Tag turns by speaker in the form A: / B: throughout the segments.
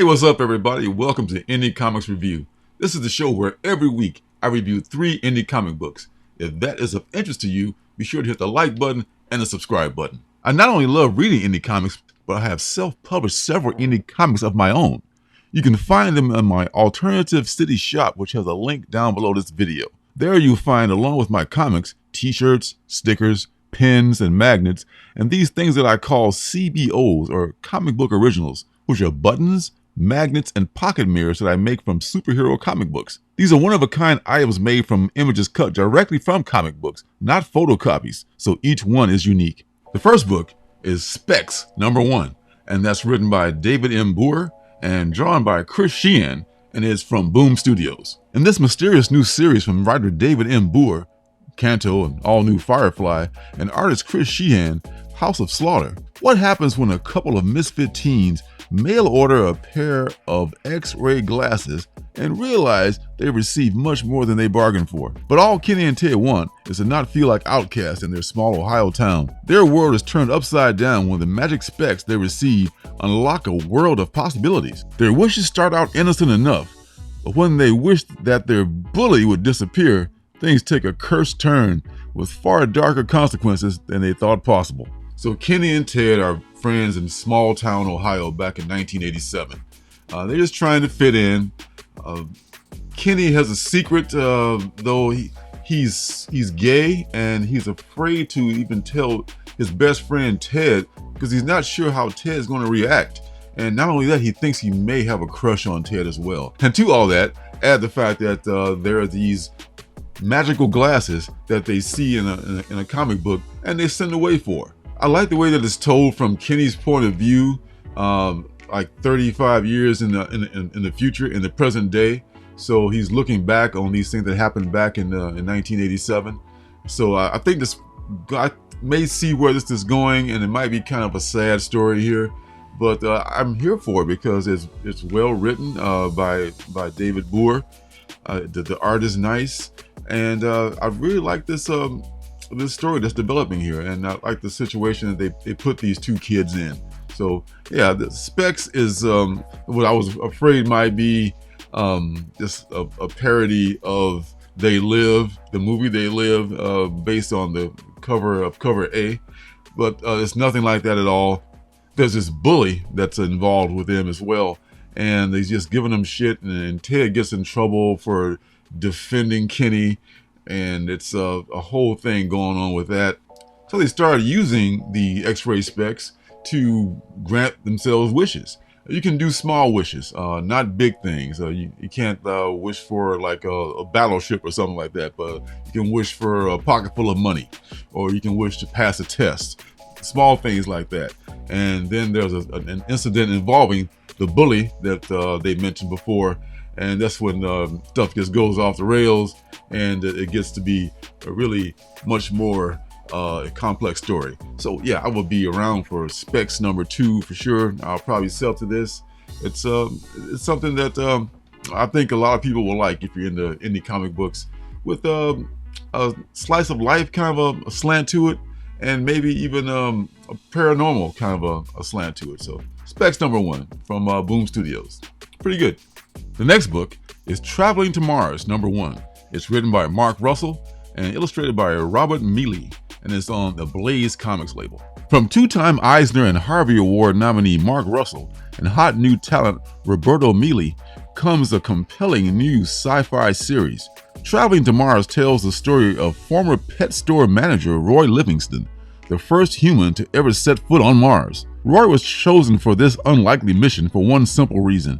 A: what's up, everybody? Welcome to Indie Comics Review. This is the show where every week I review 3 indie comic books. If that is of interest to you, be sure to hit the like button and the subscribe button. I not only love reading indie comics, but I have self-published several indie comics of my own. You can find them in my Alternative City shop, which has a link down below this video. There you'll find, along with my comics, t-shirts, stickers, pins, and magnets, and these things that I call CBOs, or comic book originals, which are buttons, magnets, and pocket mirrors that I make from superhero comic books. These are one-of-a-kind items made from images cut directly from comic books, not photocopies, so each one is unique. The first book is Specs #1, and that's written by David M. Boer and drawn by Chris Sheehan, and is from Boom Studios. In this mysterious new series from writer David M. Boer, Kanto and All New Firefly, and artist Chris Sheehan, House of Slaughter. What happens when a couple of misfit teens mail order a pair of X-ray glasses and realize they receive much more than they bargained for? But all Kenny and Ted want is to not feel like outcasts in their small Ohio town. Their world is turned upside down when the magic specs they receive unlock a world of possibilities. Their wishes start out innocent enough, but when they wish that their bully would disappear, things take a cursed turn with far darker consequences than they thought possible. So Kenny and Ted are friends in small town Ohio back in 1987. They're just trying to fit in. Kenny has a secret, though he's gay, and he's afraid to even tell his best friend Ted because he's not sure how Ted's going to react. And not only that, he thinks he may have a crush on Ted as well. And to all that, add the fact that there are these magical glasses that they see in a comic book and they send away for. I like the way that it's told from Kenny's point of view, like 35 years in the future, in the present day. So he's looking back on these things that happened back in 1987. So I think I may see where this is going, and it might be kind of a sad story here, but I'm here for it because it's well written by David Boer. The art is nice, and I really like this story that's developing here, and I like the situation that they put these two kids in. So yeah, the Specs is what I was afraid might be just a parody of They Live, the movie They Live, based on the cover of Cover A, but it's nothing like that at all. There's this bully that's involved with them as well, and they're just giving them shit, and Ted gets in trouble for defending Kenny, and it's a whole thing going on with that. So they started using the X-ray specs to grant themselves wishes. You can do small wishes, not big things. You can't wish for like a battleship or something like that, but you can wish for a pocket full of money, or you can wish to pass a test. Small things like that. And then there's an incident involving the bully that they mentioned before, and that's when stuff just goes off the rails, and it gets to be a really much more complex story. So yeah, I will be around for Specs #2 for sure. I'll probably sell to this. It's something that I think a lot of people will like if you're into indie comic books, with a slice of life kind of a slant to it, and maybe even a paranormal kind of a slant to it. So Specs #1 from Boom Studios. Pretty good. The next book is Traveling to Mars #1. It's written by Mark Russell and illustrated by Robert Mealy, and it's on the Blaze Comics label. From two-time Eisner and Harvey Award nominee Mark Russell and hot new talent Roberto Mealy comes a compelling new sci-fi series. Traveling to Mars tells the story of former pet store manager Roy Livingston, the first human to ever set foot on Mars. Roy was chosen for this unlikely mission for one simple reason.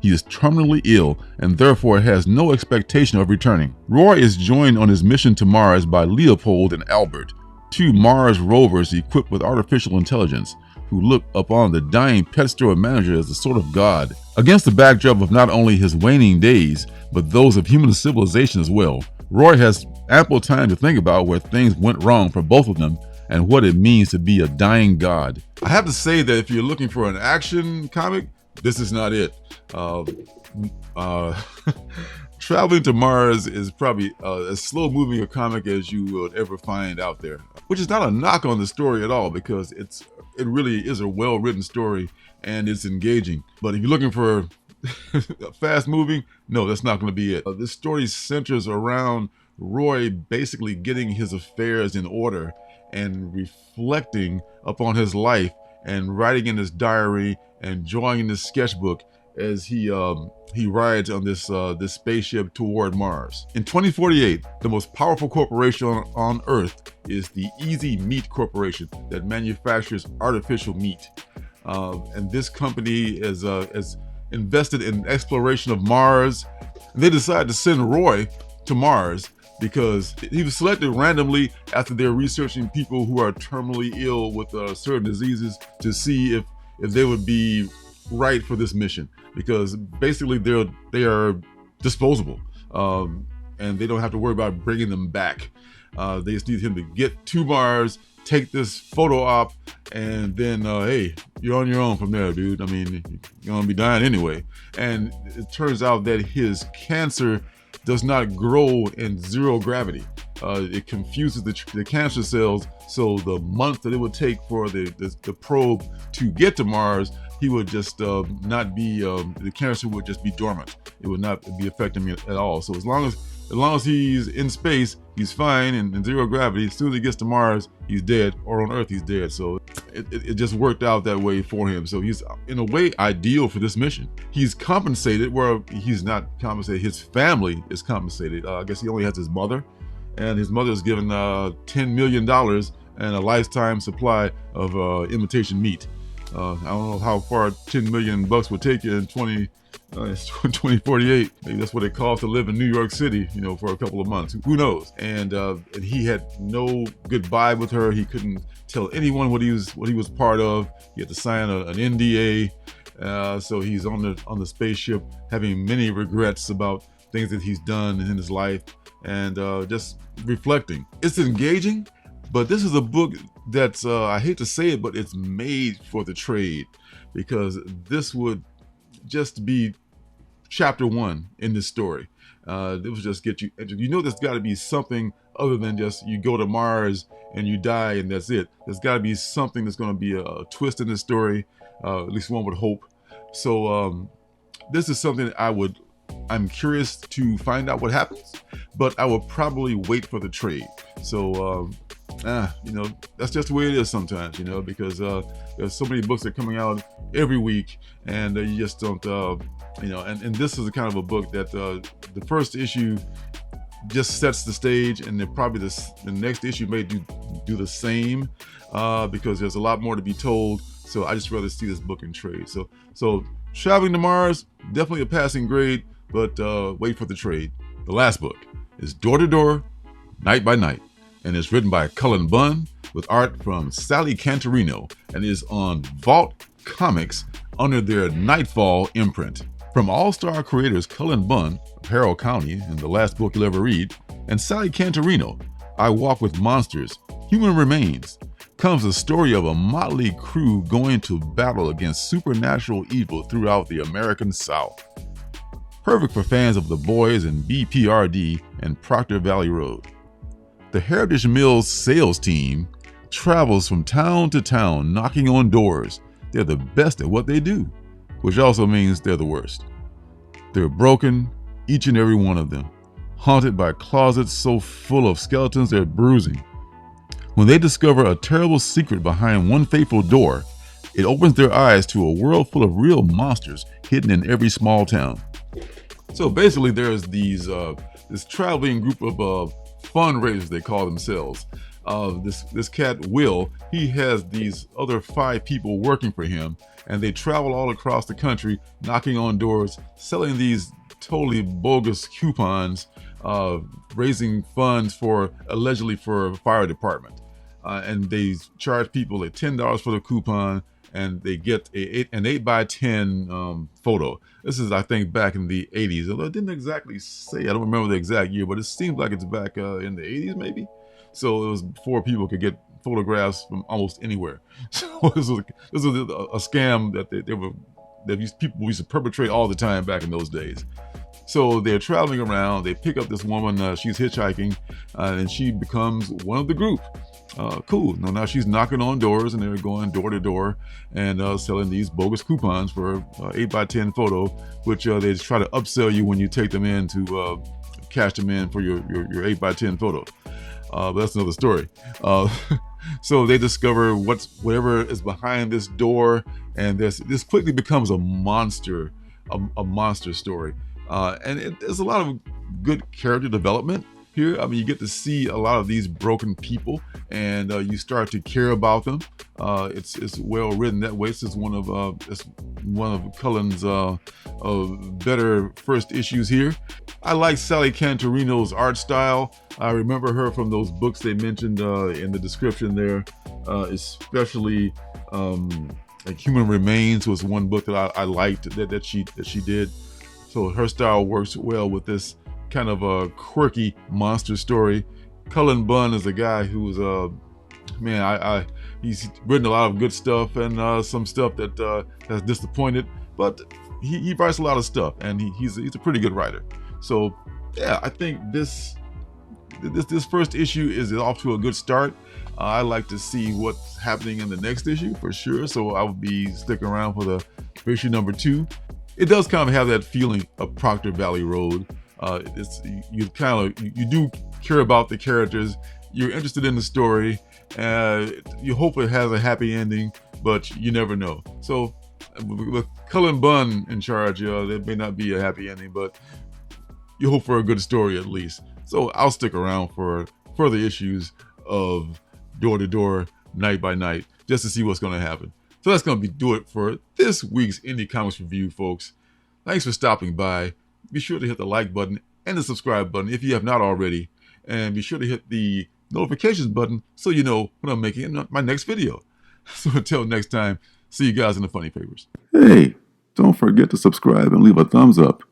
A: He is terminally ill and therefore has no expectation of returning. Roy is joined on his mission to Mars by Leopold and Albert, two Mars rovers equipped with artificial intelligence, who look upon the dying pet store manager as a sort of god. Against the backdrop of not only his waning days, but those of human civilization as well, Roy has ample time to think about where things went wrong for both of them and what it means to be a dying god. I have to say that if you're looking for an action comic, this is not it. Traveling to Mars is probably as slow moving a comic as you would ever find out there, which is not a knock on the story at all, because it really is a well written story and it's engaging. But if you're looking for fast moving, no, that's not going to be it. This story centers around Roy basically getting his affairs in order and reflecting upon his life and writing in his diary and drawing in his sketchbook as he rides on this spaceship toward Mars. In 2048, the most powerful corporation on Earth is the Easy Meat Corporation that manufactures artificial meat. And this company is invested in exploration of Mars. And they decided to send Roy to Mars because he was selected randomly after they're researching people who are terminally ill with certain diseases to see if they would be right for this mission, because basically they are disposable, and they don't have to worry about bringing them back. They just need him to get to Mars, take this photo op, and then hey, you're on your own from there, dude. I mean, you're gonna be dying anyway. And it turns out that his cancer does not grow in zero gravity. It confuses the cancer cells, so the month that it would take for the probe to get to Mars, he would just not be, the cancer would just be dormant. It would not be affecting him at all. So as long as he's in space, he's fine and in zero gravity. As soon as he gets to Mars, he's dead, or on Earth, he's dead. So it just worked out that way for him. So he's, in a way, ideal for this mission. He's compensated, well, he's not compensated. His family is compensated. I guess he only has his mother, and his mother is given $10 million and a lifetime supply of imitation meat. I don't know how far $10 million would take you in 2048. Maybe that's what it costs to live in New York City, for a couple of months. Who knows? And he had no goodbye with her. He couldn't tell anyone what he was part of. He had to sign an NDA. So he's on the spaceship, having many regrets about things that he's done in his life, and just reflecting. It's engaging, but this is a book that's, I hate to say it, but it's made for the trade, because this would just be chapter 1 in this story. It was just get you, there's got to be something other than just you go to Mars and you die and that's it. There's got to be something that's going to be a twist in this story, at least one would hope. So this is something I'm curious to find out what happens, but I will probably wait for the trade. So that's just the way it is sometimes, because there's so many books that are coming out every week, and you just don't, and this is a kind of a book that the first issue just sets the stage, and then probably the next issue may do the same, because there's a lot more to be told. So I just rather see this book in trade. So Traveling to Mars, definitely a passing grade, but wait for the trade. The last book is Door to Door, Night by Night, and it's written by Cullen Bunn with art from Sally Cantorino, and is on Vault Comics under their Nightfall imprint. From all-star creators Cullen Bunn of Harrow County, and the last book you'll ever read, and Sally Cantorino, I Walk with Monsters, Human Remains, comes the story of a motley crew going to battle against supernatural evil throughout the American South. Perfect for fans of The Boys and BPRD and Proctor Valley Road. The Heritage Mills sales team travels from town to town knocking on doors. They're the best at what they do, which also means they're the worst. They're broken, each and every one of them, haunted by closets so full of skeletons they're bruising. When they discover a terrible secret behind one fateful door, it opens their eyes to a world full of real monsters hidden in every small town. So basically there's this traveling group of fundraisers, they call themselves. This cat Will, he has these other 5 people working for him, and they travel all across the country knocking on doors, selling these totally bogus coupons, raising funds allegedly for a fire department. And they charge people like $10 for the coupon, and they get an 8x10 photo. This is, I think, back in the 80s. Although it didn't exactly say, I don't remember the exact year, but it seems like it's back in the 80s maybe. So it was before people could get photographs from almost anywhere. So this was a scam that people used to perpetrate all the time back in those days. So they're traveling around. They pick up this woman. She's hitchhiking, and she becomes one of the group. Cool. Now she's knocking on doors, and they're going door to door and selling these bogus coupons for 8x10 photo, which they try to upsell you when you take them in to cash them in for your 8x10 photo. But that's another story. So they discover whatever is behind this door, and this quickly becomes a monster story. And there's a lot of good character development here. I mean, you get to see a lot of these broken people, and you start to care about them. It's well written that way. This is one of Cullen's better first issues here. I like Sally Cantorino's art style. I remember her from those books they mentioned in the description there, especially like Human Remains was one book that I liked that she did. So her style works well with this kind of a quirky monster story. Cullen Bunn is a guy who's he's written a lot of good stuff and some stuff that has disappointed, but he writes a lot of stuff, and he's a pretty good writer. So yeah, I think this first issue is off to a good start. I like to see what's happening in the next issue for sure, so I will be sticking around for the issue number 2. It does kind of have that feeling of Proctor Valley Road. You do care about the characters. You're interested in the story. You hope it has a happy ending, but you never know. So with Cullen Bunn in charge, there may not be a happy ending, but you hope for a good story at least. So I'll stick around for further issues of Door to Door, Night by Night, just to see what's going to happen. So that's going to do it for this week's Indie Comics Review, folks. Thanks for stopping by. Be sure to hit the like button and the subscribe button if you have not already. And be sure to hit the notifications button so you know when I'm making my next video. So until next time, see you guys in the funny papers. Hey, don't forget to subscribe and leave a thumbs up.